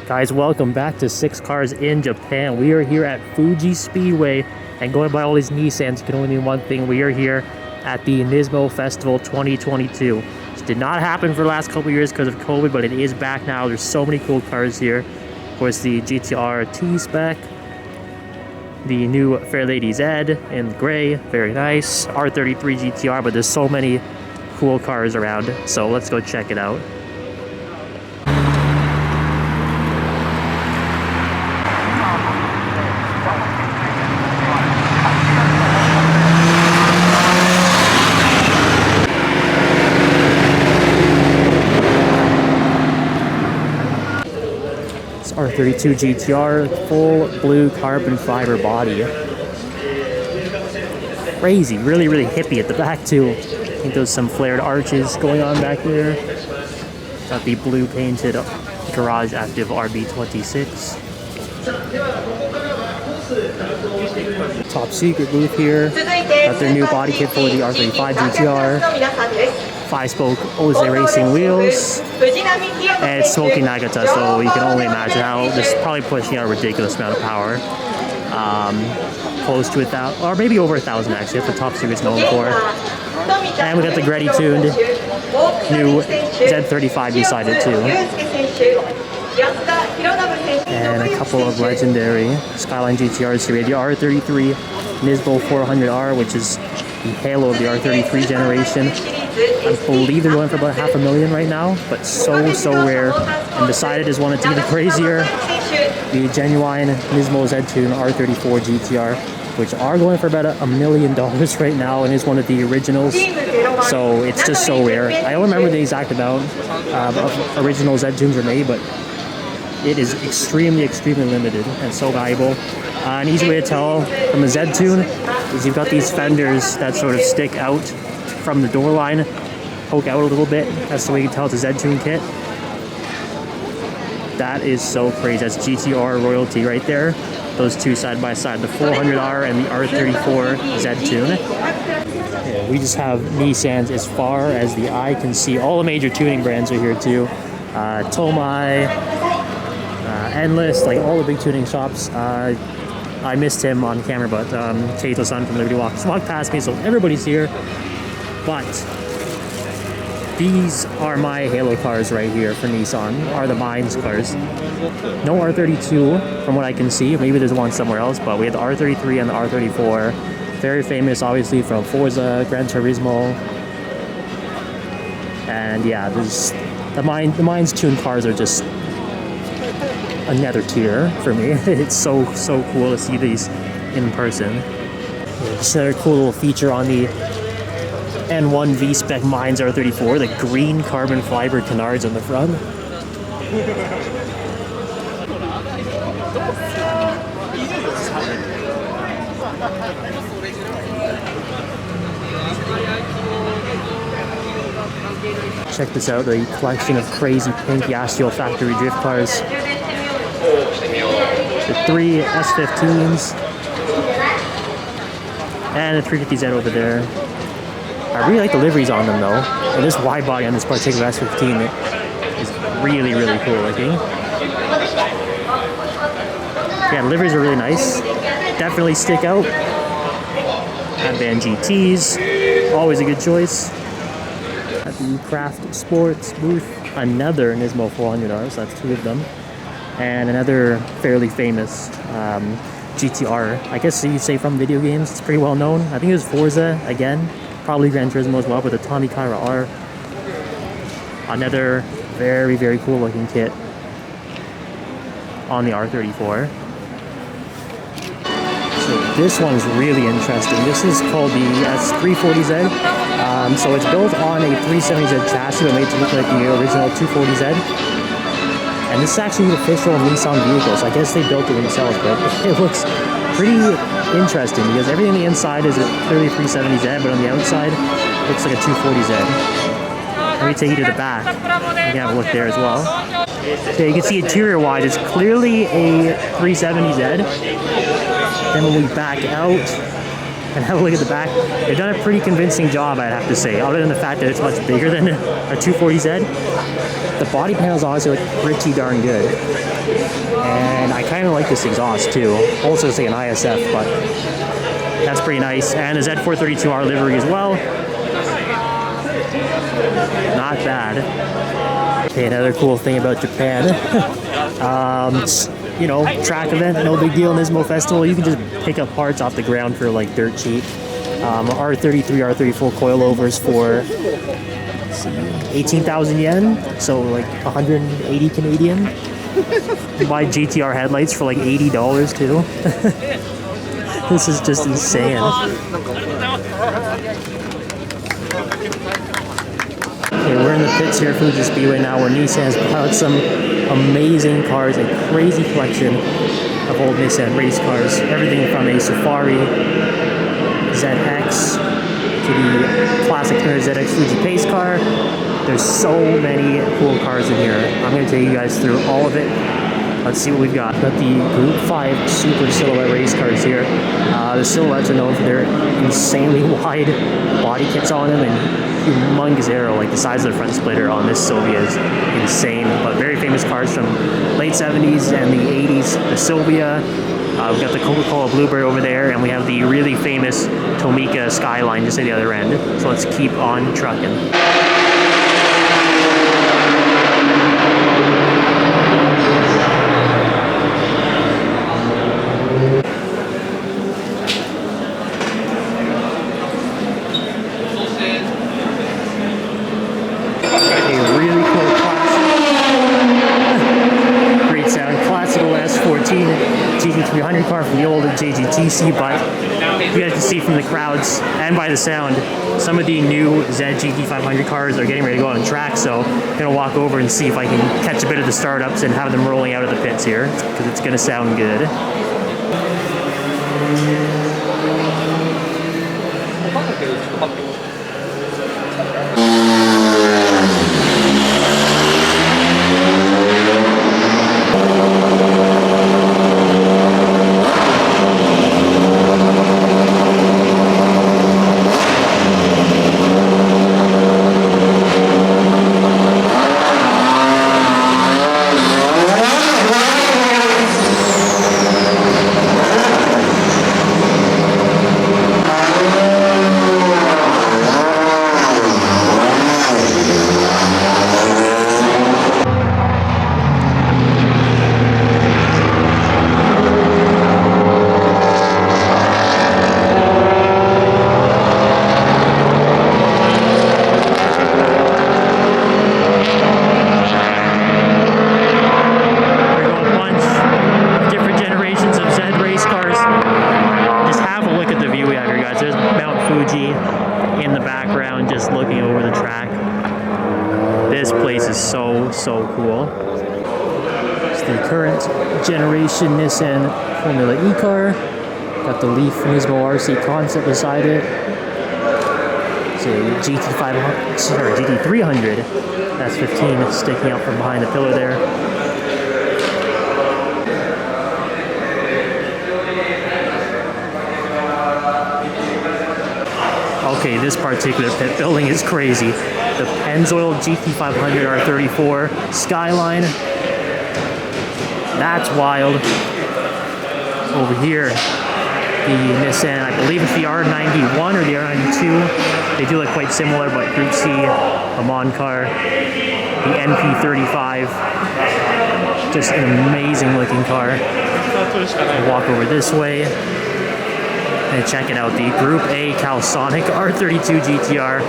Guys, welcome back to 6 Cars in Japan. We are here at Fuji Speedway, and going by all these Nissans, you can only mean one thing. We are here at the Nismo Festival 2022. This did not happen for the last couple years because of COVID, but it is back now. There's so many cool cars here. Of course, the GTR T-Spec, the new Fairlady Z in gray, very nice. R33 GTR, but there's so many cool cars around, so let's go check it out. R32 GTR, full blue carbon fiber body. Crazy, really hippie at the back too. I think there's some flared arches going on back there. Got the blue painted Garage Active RB26. Top secret booth here. Got their new body kit for the R35 GTR. 5-spoke Oze racing wheels, and it's smoking Nagata, so you can only imagine how this is probably pushing out a ridiculous amount of power. Close to 1,000, or maybe over 1,000 actually, that's what Top Secret's known for. And we got the Gretty tuned new Z35 beside it too. And a couple of legendary Skyline GTRs here. The R33 Nismo 400R, which is the halo of the R33 generation. I believe they're going for about $500,000 right now, but so rare. And beside it is one that's even crazier, the genuine Nismo Z-Tune R34 GTR, which are going for about $1 million right now, and is one of the originals. So it's just so rare. I don't remember the exact amount of original Z-Tunes are made, but it is extremely limited and so valuable. An easy way to tell from a Z-Tune is you've got these fenders that sort of stick out from the door line, poke out a little bit. That's the way you can tell it's a Z-Tune kit. That is so crazy. That's GTR royalty right there. Those two side by side, the 400R and the R34 Z-Tune. Yeah, we just have Nissans as far as the eye can see. All the major tuning brands are here too. Tomai, Endless, like all the big tuning shops. I missed him on camera, but Kaito-san from Liberty Walk just walked past me, so everybody's here. But these are my halo cars right here for Nissan, are the Mines cars. No R32 from what I can see. Maybe there's one somewhere else, but we have the R33 and the R34. Very famous, obviously, from Forza, Gran Turismo. And yeah, there's the Mines tuned cars are just another tier for me. It's so cool to see these in person. Just another cool little feature on the N1 V-Spec Mines R34, the green carbon fiber canards on the front. Check this out, the collection of crazy pink Yashio factory drift cars. The 3 S15s and the 350Z over there. I really like the liveries on them though. And this wide body on this particular S15 is really cool looking. Yeah, the liveries are really nice. Definitely stick out. Advan GTs, always a good choice. At the Craft Sports booth, another Nismo 400R, so that's 2 of them. And another fairly famous GTR. I guess you'd say from video games, it's pretty well known. I think it was Forza again. Probably Gran Turismo as well, with the Tommy Kaira R. Another very cool looking kit on the R34. So this one's really interesting. This is called the S340Z. So it's built on a 370Z chassis, but made to look like the original 240Z. And this is actually the official Nissan vehicle, so I guess they built it themselves, but it looks pretty interesting because everything on the inside is clearly 370Z, but on the outside it looks like a 240Z. Let me take you to the back. You can have a look there as well. So you can see interior-wise, it's clearly a 370Z. Then when we back out, and have a look at the back. They've done a pretty convincing job, I'd have to say, other than the fact that it's much bigger than a 240Z. The body panels honestly look pretty darn good. And I kind of like this exhaust too. Also it's like an ISF, but that's pretty nice. And a Z432R livery as well. Not bad. Okay, another cool thing about Japan. You know, track event, no big deal. Nismo Festival, you can just pick up parts off the ground for like dirt cheap. R33, R34 coilovers for 18,000 yen, so like 180 Canadian. Buy GTR headlights for like $80 too. This is just insane. Okay, we're in the pits here at Fuji Speedway now, where Nissan's put out some amazing cars, a crazy collection of old Nissan race cars. Everything from a Safari ZX to the classic ZX Fuji Pace car. There's so many cool cars in here. I'm going to take you guys through all of it. Let's see what we've got. Got the Group 5 Super Silhouette race cars here. The silhouettes are known for their insanely wide body kits on them and humongous aero, like the size of the front splitter on this Sylvia is insane. But very famous cars from late 70s and the 80s. The Sylvia. We've got the Coca-Cola Bluebird over there, and we have the really famous Tomica Skyline just at the other end. So let's keep on trucking. GT300 car from the old JGTC, but you guys can see from the crowds and by the sound, some of the new GT500 cars are getting ready to go on track, so I'm going to walk over and see if I can catch a bit of the startups and have them rolling out of the pits here, because it's going to sound good. Fuji in the background, just looking over the track. This place is so cool. It's the current generation Nissan Formula E car. Got the Leaf Nismo RC concept beside it. It's a GT300. That's 15 sticking out from behind the pillar there. Okay, this particular pit building is crazy. The Pennzoil GT500 R34 Skyline. That's wild. Over here, the Nissan, I believe it's the R91 or the R92. They do look quite similar, but Group C, a Mon car. The NP35, just an amazing looking car. I'll walk over this way. And check it out, the Group A Calsonic R32 GTR.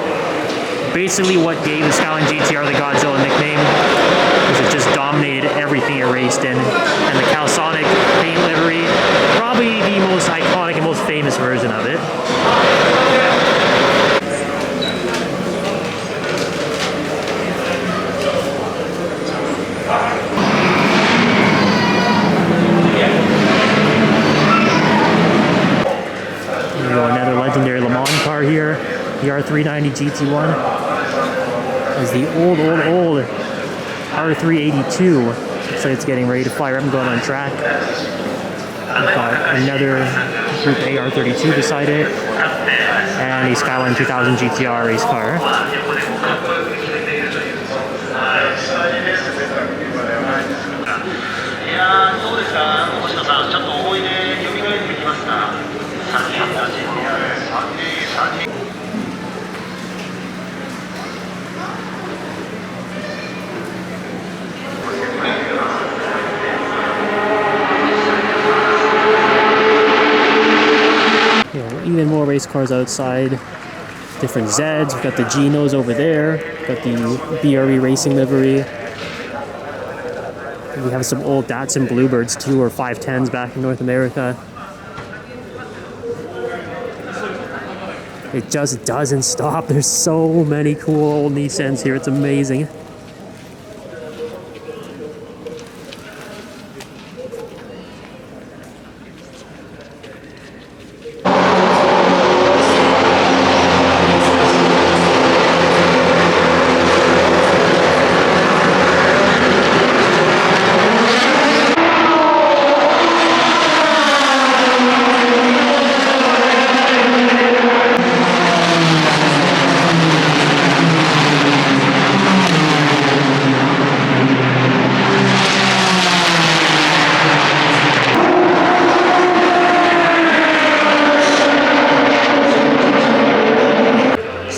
Basically what gave the Skyline GTR the Godzilla nickname, because it just dominated everything it raced in. And the Calsonic paint livery, probably the most iconic and most famous version of it. Another legendary Le Mans car here, the R390 GT1. Is the old R382. Looks like it's getting ready to fire up and going on track. We've got another Group A R32 beside it, and a Skyline 2000 GTR race car. Even more race cars outside. Different Zeds. We've got the Genos over there. Got the BRE Racing livery. We have some old Datsun Bluebirds too, or 510s back in North America. It just doesn't stop. There's so many cool old Nissans here. It's amazing.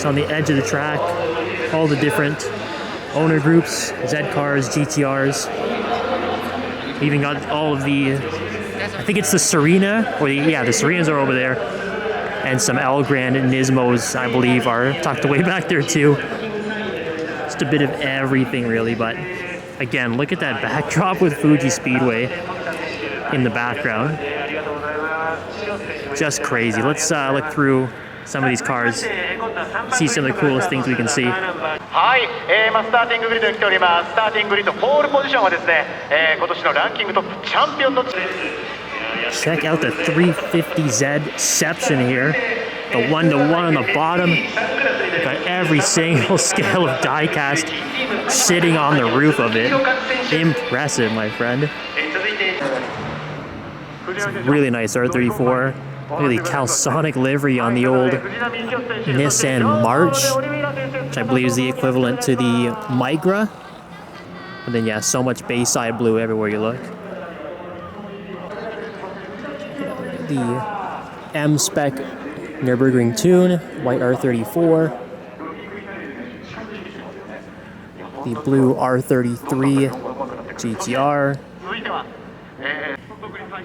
On the edge of the track, all the different owner groups, Z cars, GTRs. Even got all of the, I think it's the Serena, or the Serenas are over there, and some L Grand and Nismos, I believe, are tucked away back there too. Just a bit of everything really, but again, look at that backdrop with Fuji Speedway in the background. Just crazy. Let's look through some of these cars, see some of the coolest things we can see. Check out the 350Z section here. The 1-to-1 on the bottom. Got every single scale of diecast sitting on the roof of it. Impressive, my friend. It's a really nice R34. Really Calsonic livery on the old Nissan March, which I believe is the equivalent to the Migra. And then yeah, so much Bayside blue everywhere you look. The M-Spec Nürburgring Tune, white R34. The blue R33 GTR.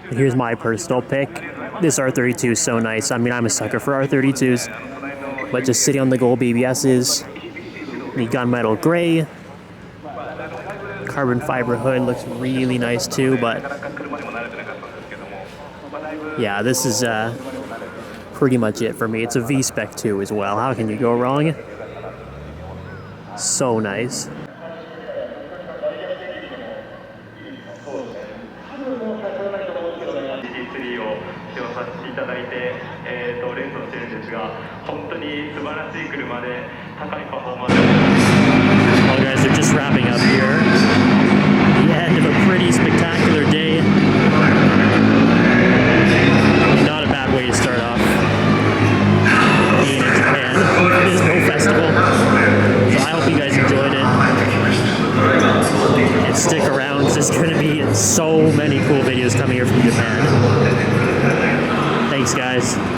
And here's my personal pick. This R32 is so nice. I mean, I'm a sucker for R32s. But just sitting on the gold BBSs. The gunmetal gray. Carbon fiber hood looks really nice too, but yeah, this is pretty much it for me. It's a V-Spec too as well. How can you go wrong? So nice. Well guys, they're just wrapping up here. The end of a pretty spectacular day. Not a bad way to start off being in Japan. Nismo Festival. So I hope you guys enjoyed it. And stick around, because there's going to be so many cool videos coming here from Japan. Thanks guys.